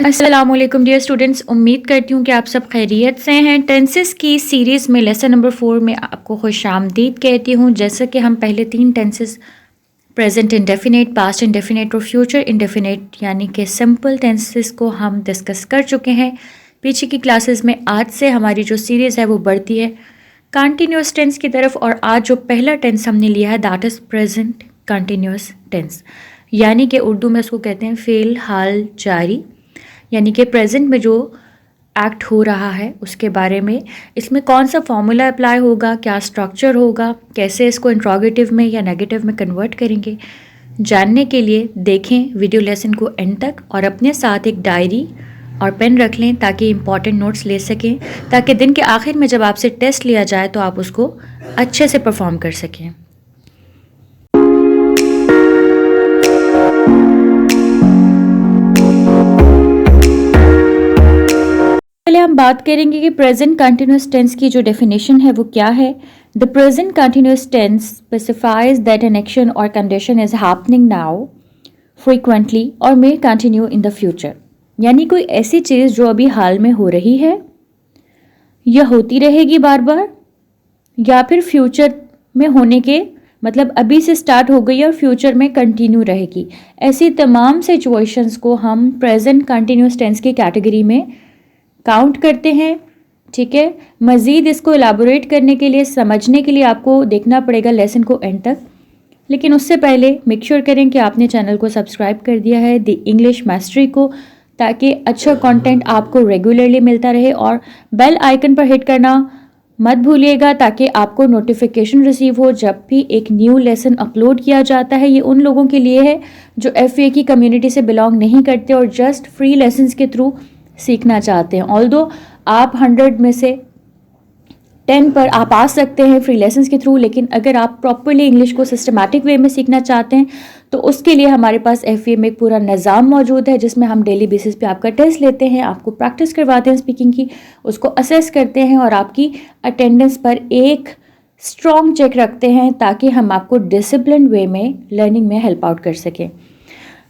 अस्सलाम वालेकुम dear students, उम्मीद करती हूँ कि आप सब खैरियत से हैं। टेंसेस की सीरीज़ में लेसन नंबर 4 में आपको खुशामदीद कहती हूँ। जैसा कि हम पहले 3 tenses present indefinite, past indefinite और फ्यूचर इंडेफिनेट यानी कि सिंपल टेंसेस को हम डिस्कस कर चुके हैं पीछे की क्लासेस में। आज से हमारी जो सीरीज़ है वो बढ़ती है कंटिन्यूस टेंस की तरफ, और आज जो पहला टेंस हमने लिया है that is present continuous tense, यानी कि उर्दू में उसको कहते हैं फ़ेल हाल जारी, यानी कि प्रेजेंट में जो एक्ट हो रहा है उसके बारे में। इसमें कौन सा फॉर्मूला अप्लाई होगा, क्या स्ट्रक्चर होगा, कैसे इसको इंट्रोगेटिव में या नेगेटिव में कन्वर्ट करेंगे, जानने के लिए देखें वीडियो लेसन को एंड तक, और अपने साथ एक डायरी और पेन रख लें ताकि इम्पॉर्टेंट नोट्स ले सकें, ताकि दिन के आखिर में जब आपसे टेस्ट लिया जाए तो आप उसको अच्छे से परफॉर्म कर सकें। पहले हम बात करेंगे कि प्रेजेंट कंटिन्यूस टेंस की जो डेफिनेशन है वो क्या है। The present continuous tense specifies that an action or condition is happening now frequently or may continue in the future, यानी कोई ऐसी चीज़ जो अभी हाल में हो रही है या होती रहेगी बार बार, या फिर फ्यूचर में होने के मतलब अभी से स्टार्ट हो गई और फ्यूचर में कंटिन्यू रहेगी। ऐसी तमाम सिचुएशंस को हम प्रेजेंट कंटिन्यूस टेंस की कैटेगरी में काउंट करते हैं। ठीक है, मज़ीद इसको एलाबोरेट करने के लिए, समझने के लिए आपको देखना पड़ेगा लेसन को एंड तक, लेकिन उससे पहले मेक श्योर करें कि आपने चैनल को सब्सक्राइब कर दिया है द इंग्लिश मास्टरी को, ताकि अच्छा कंटेंट आपको रेगुलरली मिलता रहे, और बेल आइकन पर हिट करना मत भूलिएगा ताकि आपको नोटिफिकेशन रिसीव हो जब भी एक न्यू लेसन अपलोड किया जाता है। ये उन लोगों के लिए है जो FA की कम्युनिटी से बिलोंग नहीं करते और जस्ट फ्री लेसन्स के थ्रू सीखना चाहते हैं। ऑल्दो आप 100 में से 10 पर आप आ सकते हैं फ्री लेसन्स के थ्रू, लेकिन अगर आप प्रॉपरली इंग्लिश को सिस्टमैटिक वे में सीखना चाहते हैं तो उसके लिए हमारे पास FA में एक पूरा निज़ाम मौजूद है जिसमें हम डेली बेसिस पे आपका टेस्ट लेते हैं, आपको प्रैक्टिस करवाते हैं स्पीकिंग की, उसको असेस करते हैं और आपकी अटेंडेंस पर एक स्ट्रॉन्ग चेक रखते हैं ताकि हम आपको डिसिप्लिन वे में लर्निंग में हेल्प आउट कर सकें।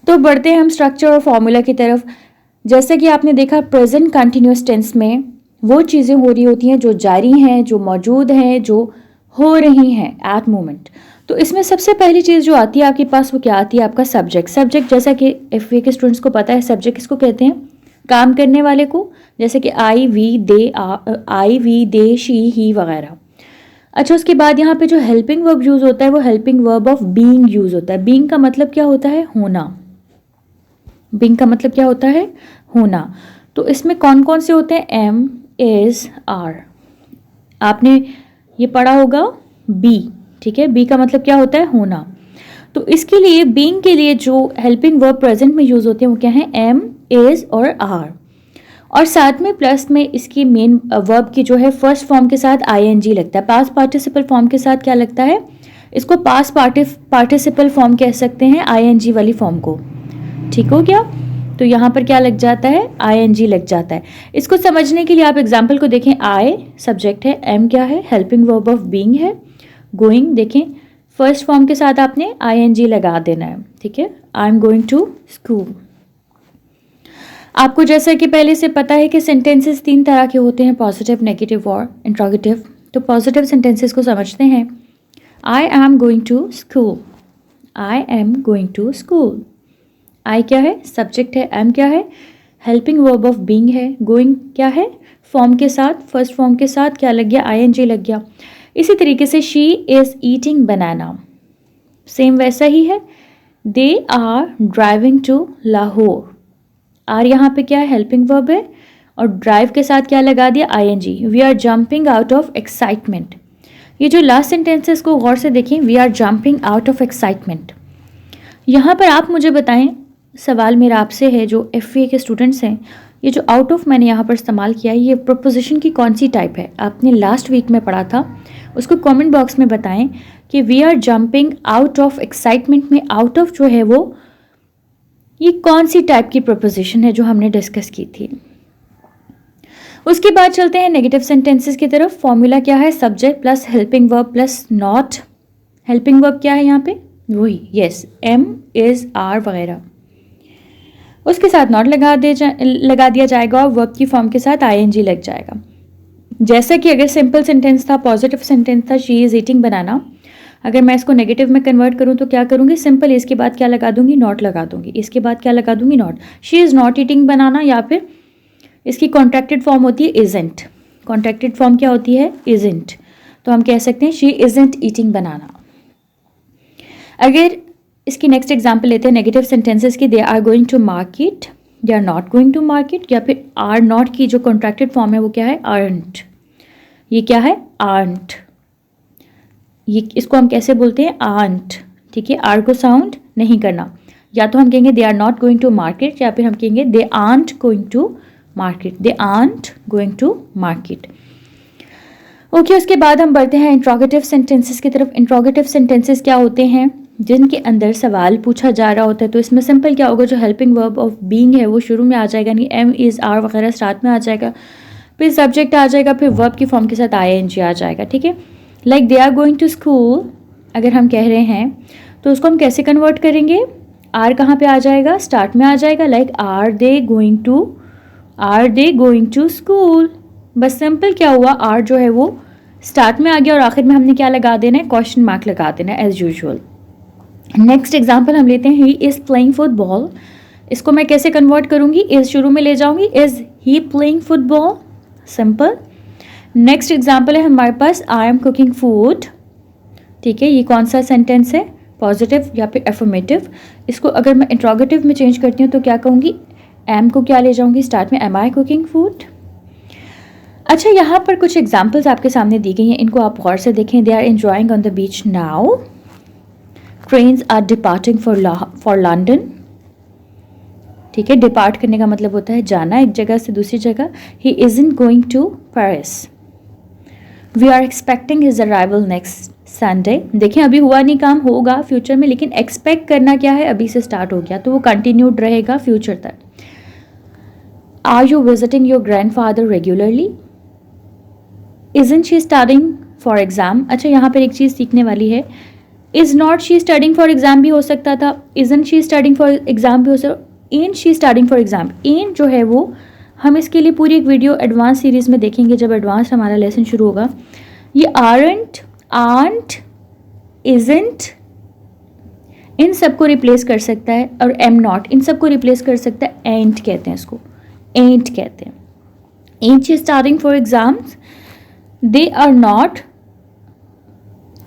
तो बढ़ते हैं हम स्ट्रक्चर और फॉर्मूला की तरफ। जैसे कि आपने देखा प्रेजेंट कंटिन्यूस टेंस में वो चीज़ें हो रही होती हैं जो जारी हैं, जो मौजूद हैं, जो हो रही हैं एट मोमेंट। तो इसमें सबसे पहली चीज़ जो आती है आपके पास वो क्या आती है, आपका सब्जेक्ट। सब्जेक्ट जैसा कि FA के स्टूडेंट्स को पता है, सब्जेक्ट किसको कहते हैं, काम करने वाले को, जैसे कि आई वी दे शी ही वगैरह। अच्छा, उसके बाद यहाँ पे जो हेल्पिंग वर्ब यूज़ होता है वो helping verb of being use होता है। बीइंग का मतलब क्या होता है, होना। बीइंग का मतलब क्या होता है, होना। तो इसमें कौन कौन से होते हैं, एम, इज, आर। आपने ये पढ़ा होगा बी, ठीक है। बी का मतलब क्या होता है, होना। तो इसके लिए बीइंग के लिए जो हेल्पिंग वर्ब प्रेजेंट में यूज होते हैं वो क्या है, एम, इज और आर। और साथ में प्लस में इसकी मेन वर्ब की जो है फर्स्ट फॉर्म के साथ ING लगता है। पास्ट पार्टिसिपल फॉर्म के साथ क्या लगता है, इसको पास्ट पार्टिसिपल फॉर्म कह सकते हैं, ING वाली फॉर्म को। ठीक हो गया। तो यहाँ पर क्या लग जाता है, ING लग जाता है। इसको समझने के लिए आप एग्जाम्पल को देखें। आई सब्जेक्ट है, एम क्या है, हेल्पिंग वर्ब ऑफ बीइंग है, गोइंग देखें फर्स्ट फॉर्म के साथ आपने ING लगा देना है। ठीक है, I am going to school. आपको जैसा कि पहले से पता है कि सेंटेंसेस 3 तरह के होते हैं, पॉजिटिव, नेगेटिव और इंट्रोगेटिव। तो पॉजिटिव सेंटेंसेस को समझते हैं। I am going to school, I am going to school. I क्या है, सब्जेक्ट है, एम क्या है, हेल्पिंग वर्ब ऑफ बीइंग है, गोइंग क्या है, फॉर्म के साथ, फर्स्ट फॉर्म के साथ क्या लग गया, ING लग गया। इसी तरीके से she is eating banana, same वैसा ही है। They are driving to Lahore, are यहाँ पे क्या है, हेल्पिंग वर्ब है, और ड्राइव के साथ क्या लगा दिया, ING। We are jumping out of excitement. ये जो लास्ट सेंटेंस है इसको गौर से देखें, we are jumping out of excitement. यहाँ पर आप मुझे बताएं, सवाल मेरा आपसे है जो FA के स्टूडेंट्स हैं, ये जो आउट ऑफ मैंने यहाँ पर इस्तेमाल किया है ये प्रोपोजिशन की कौन सी टाइप है, आपने लास्ट वीक में पढ़ा था, उसको कमेंट बॉक्स में बताएं कि we are jumping out of excitement में आउट ऑफ जो है वो ये कौन सी टाइप की प्रोपोजिशन है जो हमने डिस्कस की थी। उसके बाद चलते हैं नेगेटिव सेंटेंसेस की तरफ। फॉर्मूला क्या है, subject plus helping verb plus not. Helping verb क्या है यहाँ पे, वही यस, एम, इज, आर वगैरह। उसके साथ नॉट लगा दिया जाएगा और वर्ब की फॉर्म के साथ आईएनजी लग जाएगा। जैसा कि अगर सिंपल सेंटेंस था, पॉजिटिव सेंटेंस था, शी इज़ ईटिंग बनाना, अगर मैं इसको नेगेटिव में कन्वर्ट करूँ तो क्या करूँगी, सिंपल इसके बाद क्या लगा दूंगी, नॉट लगा दूंगी, इसके बाद क्या लगा दूंगी, not. She is not eating banana, या फिर इसकी कॉन्ट्रैक्टेड फॉर्म होती है इजेंट। कॉन्ट्रैक्टेड फॉर्म क्या होती है, इजेंट। तो हम कह सकते हैं शी इजेंट ईटिंग बनाना। अगर इसकी नेक्स्ट एग्जाम्पल लेते हैं नेगेटिव सेंटेंसेस की, they are going to market, they are not going to market, या फिर आर नॉट की जो कॉन्ट्रैक्टेड फॉर्म है वो क्या है, आर्नट। ये क्या है, आर्नट। ये इसको हम कैसे बोलते हैं, आंट। ठीक है, आर को साउंड नहीं करना। या तो हम कहेंगे they are not going to market, या फिर हम कहेंगे they aren't going to market, they aren't going to market. Okay, उसके बाद हम बढ़ते हैं इंट्रोगेटिव सेंटेंसेस की तरफ। इंट्रोगेटिव सेंटेंसेस क्या होते हैं, जिनके अंदर सवाल पूछा जा रहा होता है। तो इसमें सिंपल क्या होगा, जो हेल्पिंग वर्ब ऑफ बीइंग है वो शुरू में आ जाएगा, नहीं एम इज़ आर वगैरह स्टार्ट में आ जाएगा, फिर सब्जेक्ट आ जाएगा, फिर वर्ब की फॉर्म के साथ आईएनजी आ जाएगा। ठीक है, like they are going to school अगर हम कह रहे हैं तो उसको हम कैसे कन्वर्ट करेंगे, आर कहाँ पे आ जाएगा, स्टार्ट में आ जाएगा, like are they going to school. बस सिंपल क्या हुआ, आर जो है वो स्टार्ट में आ गया और आखिर में हमने क्या लगा देना है, क्वेश्चन मार्क लगा देना है एज यूजुअल। नेक्स्ट एग्जाम्पल हम लेते हैं, ही इज़ प्लेइंग फुटबॉल। इसको मैं कैसे कन्वर्ट करूँगी, इज़ शुरू में ले जाऊँगी, is he playing football, simple. Next example है हमारे पास, आई एम कुकिंग फूड। ठीक है, ये कौन सा सेंटेंस है, पॉजिटिव या फिर एफर्मेटिव। इसको अगर मैं इंट्रोगेटिव में चेंज करती हूँ तो क्या कहूँगी, एम को क्या ले जाऊँगी स्टार्ट में, एम आई कुकिंग फूड। अच्छा, यहाँ पर कुछ एग्जाम्पल्स आपके सामने दी गई हैं, इनको आप गौर से देखें। They are enjoying on the beach now, trains are departing for London. ठीक है, डिपार्ट करने का मतलब होता है जाना एक जगह से दूसरी जगह। He isn't going to Paris, we are expecting his arrival next Sunday. देखें, अभी हुआ नहीं काम, होगा फ्यूचर में, लेकिन एक्सपेक्ट करना क्या है, अभी से स्टार्ट हो गया तो वो कंटिन्यूड रहेगा फ्यूचर तक। Are you visiting your grandfather regularly, isn't she studying for exam. अच्छा, यहाँ पर एक चीज़ सीखने वाली है, is not she studying for exam भी हो सकता था, isn't she studying for exam भी हो सकता, N she studying for exam. N जो है वो हम इसके लिए पूरी एक वीडियो एडवांस सीरीज़ में देखेंगे जब एडवांस हमारा लेसन शुरू होगा। ये आरंट, आंट, इजंट, इन सबको रिप्लेस कर सकता है, और एम नॉट, इन सबको रिप्लेस कर सकता है एंट कहते हैं, इसको एंट कहते हैं। Aren't she studying for exams, they are not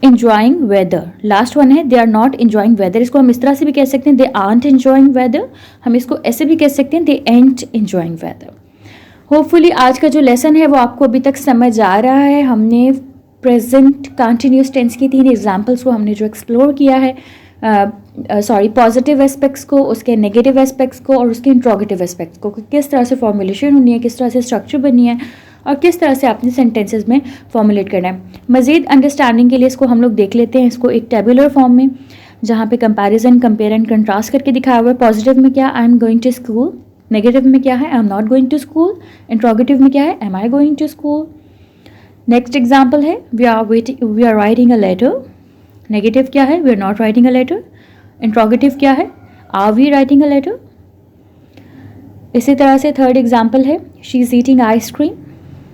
enjoying weather। Last one है, they are not enjoying weather। इसको हम इस तरह से भी कह सकते हैं, दे aren't enjoying weather। हम इसको ऐसे भी कह सकते हैं, दे ain't enjoying weather। होपफुली आज का जो लेसन है वो आपको अभी तक समझ आ रहा है। हमने प्रेजेंट कंटिन्यूस टेंस की 3 एग्जाम्पल्स को हमने जो एक्सप्लोर किया है, पॉजिटिव एस्पेक्ट्स को, उसके नेगेटिव एस्पेक्ट्स को और उसके इंट्रोगेटिव एस्पेक्ट्स को, किस तरह से फॉर्मुलेशन होनी है, किस तरह से स्ट्रक्चर बननी है और किस तरह से आपने सेंटेंसेस में फॉर्मुलेट करना है। मज़ीद अंडरस्टैंडिंग के लिए इसको हम लोग देख लेते हैं, इसको एक टेबुलर फॉर्म में, जहाँ पे कंपैरिजन, कंपेयर एंड कंट्रास्ट करके दिखाया हुआ है। पॉजिटिव में क्या, I am going to school, negative में क्या है, I am not going to school, interrogative में क्या है, am I going to school. Next example है, we are writing a letter, negative क्या है, we are not writing a letter, interrogative क्या है, are we writing a letter. इसी तरह से थर्ड एग्जाम्पल है, she is eating ice cream,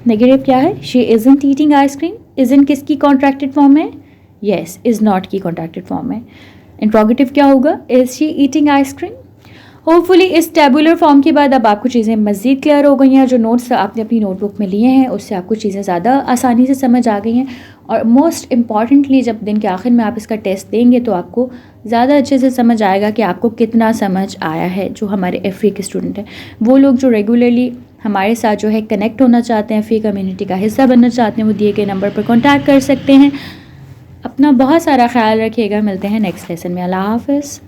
negative क्या है, she isn't eating ice cream. Isn't किसकी कॉन्ट्रैक्टेड फॉर्म है, येस, इज़ नॉट की कॉन्ट्रैक्टेड फॉर्म है। इंट्रोगेटिव क्या होगा, is she eating ice cream. Hopefully इस टेबुलर फॉर्म के बाद अब आपको चीज़ें मज़ीद क्लियर हो गई हैं। जो नोट्स आपने अपनी नोटबुक में लिए हैं उससे आपको चीज़ें ज़्यादा आसानी से समझ आ गई हैं, और मोस्ट इम्पॉर्टेंटली जब दिन के आखिर में आप इसका टेस्ट देंगे तो आपको ज़्यादा अच्छे से समझ आएगा कि आपको कितना समझ आया है। जो हमारे एफ के स्टूडेंट हैं, वो लोग जो रेगुलरली हमारे साथ जो है कनेक्ट होना चाहते हैं, फ़ी कम्युनिटी का हिस्सा बनना चाहते हैं, वो दिए गए नंबर पर कॉन्टैक्ट कर सकते हैं। अपना बहुत सारा ख्याल रखिएगा, मिलते हैं नेक्स्ट लेसन में। अल्लाह हाफ़िज़।